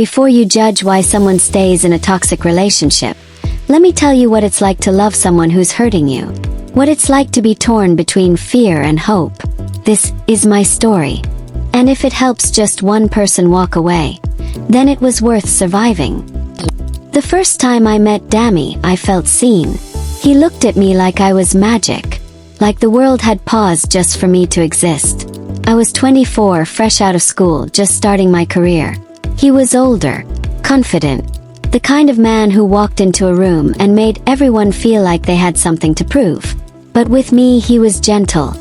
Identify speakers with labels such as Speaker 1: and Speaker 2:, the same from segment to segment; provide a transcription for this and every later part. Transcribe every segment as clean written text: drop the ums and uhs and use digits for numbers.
Speaker 1: Before you judge why someone stays in a toxic relationship, let me tell you what it's like to love someone who's hurting you. What it's like to be torn between fear and hope. This is my story. And if it helps just one person walk away, then it was worth surviving. The first time I met Dammy, I felt seen. He looked at me like I was magic, like the world had paused just for me to exist. I was 24, fresh out of school, just starting my career. He was older, confident, the kind of man who walked into a room and made everyone feel like they had something to prove. But with me, he was gentle,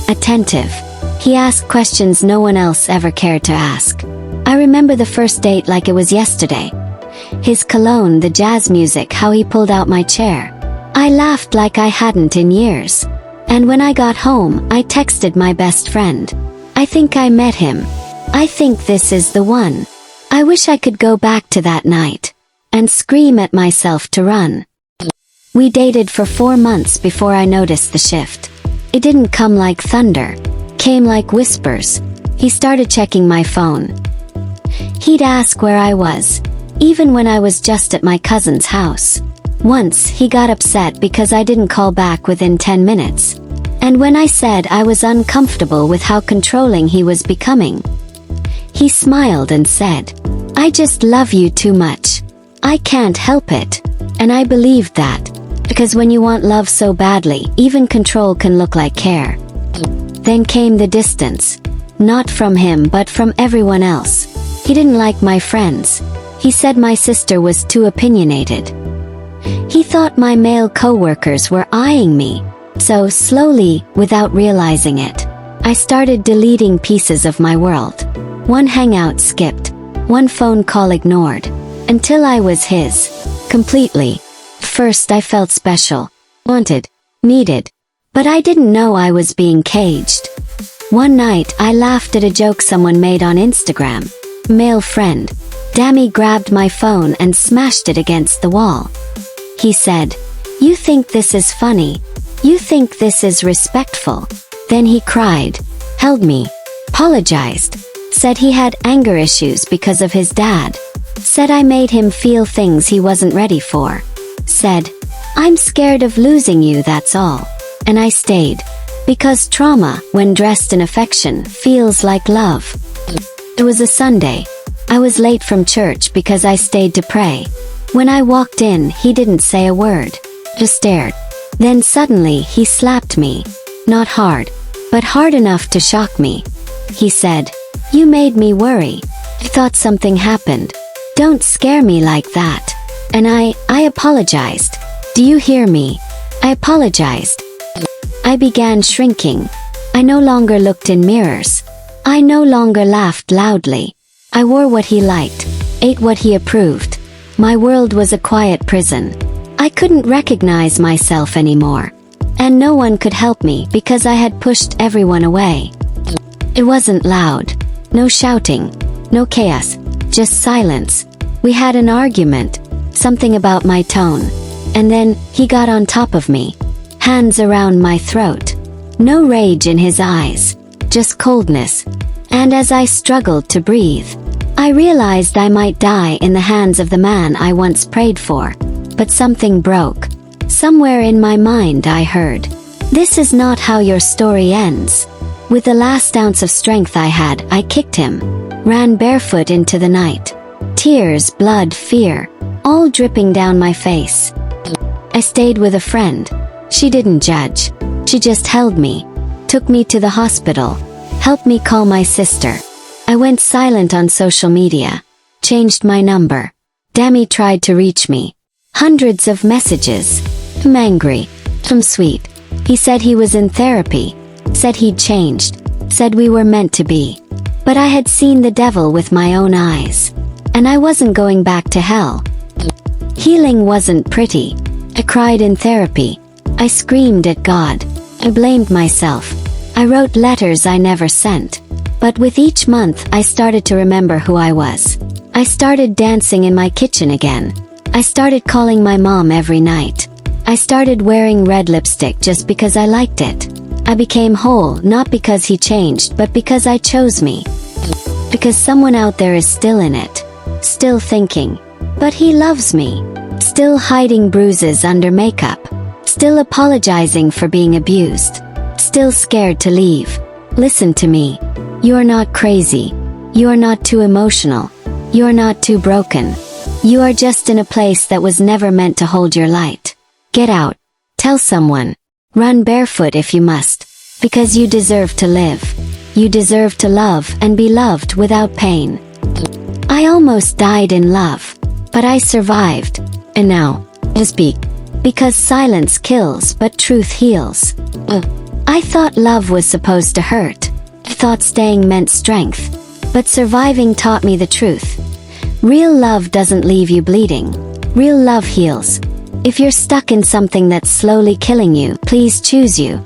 Speaker 1: attentive. He asked questions no one else ever cared to ask. I remember the first date like it was yesterday. His cologne, the jazz music, how he pulled out my chair. I laughed like I hadn't in years. And when I got home, I texted my best friend. I think I met him. I think this is the one. I wish I could go back to that night and scream at myself to run. We dated for 4 months before I noticed the shift. It didn't come like thunder, came like whispers. He started checking my phone. He'd ask where I was, even when I was just at my cousin's house. Once, he got upset because I didn't call back within 10 minutes. And when I said I was uncomfortable with how controlling he was becoming, he smiled and said, "I just love you too much. I can't help it." And I believed that, because when you want love so badly, even control can look like care. Then came the distance. Not from him, but from everyone else. He didn't like my friends. He said my sister was too opinionated. He thought my male coworkers were eyeing me. So slowly, without realizing it, I started deleting pieces of my world. One hangout skipped, one phone call ignored, until I was his, completely. First I felt special, wanted, needed, but I didn't know I was being caged. One night I laughed at a joke someone made on Instagram. Male friend. Dammy grabbed my phone and smashed it against the wall. He said, "You think this is funny? You think this is respectful?" Then he cried, held me, apologized, said he had anger issues because of his dad, said I made him feel things he wasn't ready for, said, "I'm scared of losing you, that's all." And I stayed, because trauma, when dressed in affection, feels like love. It was a Sunday. I was late from church because I stayed to pray. When I walked in, he didn't say a word, just stared. Then suddenly he slapped me. Not hard, but hard enough to shock me. He said, "You made me worry. I thought something happened. Don't scare me like that." And I apologized. Do you hear me? I apologized. I began shrinking. I no longer looked in mirrors. I no longer laughed loudly. I wore what he liked, ate what he approved. My world was a quiet prison. I couldn't recognize myself anymore. And no one could help me because I had pushed everyone away. It wasn't loud. No shouting. No chaos. Just silence. We had an argument. Something about my tone. And then, he got on top of me. Hands around my throat. No rage in his eyes. Just coldness. And as I struggled to breathe, I realized I might die in the hands of the man I once prayed for. But something broke. Somewhere in my mind I heard, "This is not how your story ends." With the last ounce of strength I had, I kicked him. Ran barefoot into the night. Tears, blood, fear, all dripping down my face. I stayed with a friend. She didn't judge. She just held me. Took me to the hospital. Helped me call my sister. I went silent on social media. Changed my number. Dammy tried to reach me. Hundreds of messages. I'm angry. I'm sweet. He said he was in therapy. Said he'd changed. Said we were meant to be. But I had seen the devil with my own eyes. And I wasn't going back to hell. Healing wasn't pretty. I cried in therapy. I screamed at God. I blamed myself. I wrote letters I never sent. But with each month, I started to remember who I was. I started dancing in my kitchen again. I started calling my mom every night. I started wearing red lipstick just because I liked it. I became whole, not because he changed, but because I chose me. Because someone out there is still in it. still thinking, but he loves me. Still hiding bruises under makeup. Still apologizing for being abused. Still scared to leave. Listen to me. You're not crazy. You're not too emotional. You're not too broken. You are just in a place that was never meant to hold your light. Get out. Tell someone. Run barefoot if you must. Because you deserve to live. You deserve to love and be loved without pain. I almost died in love. But I survived. And now, I speak. Because silence kills but truth heals. I thought love was supposed to hurt. I thought staying meant strength. But surviving taught me the truth. Real love doesn't leave you bleeding. Real love heals. If you're stuck in something that's slowly killing you, please choose you.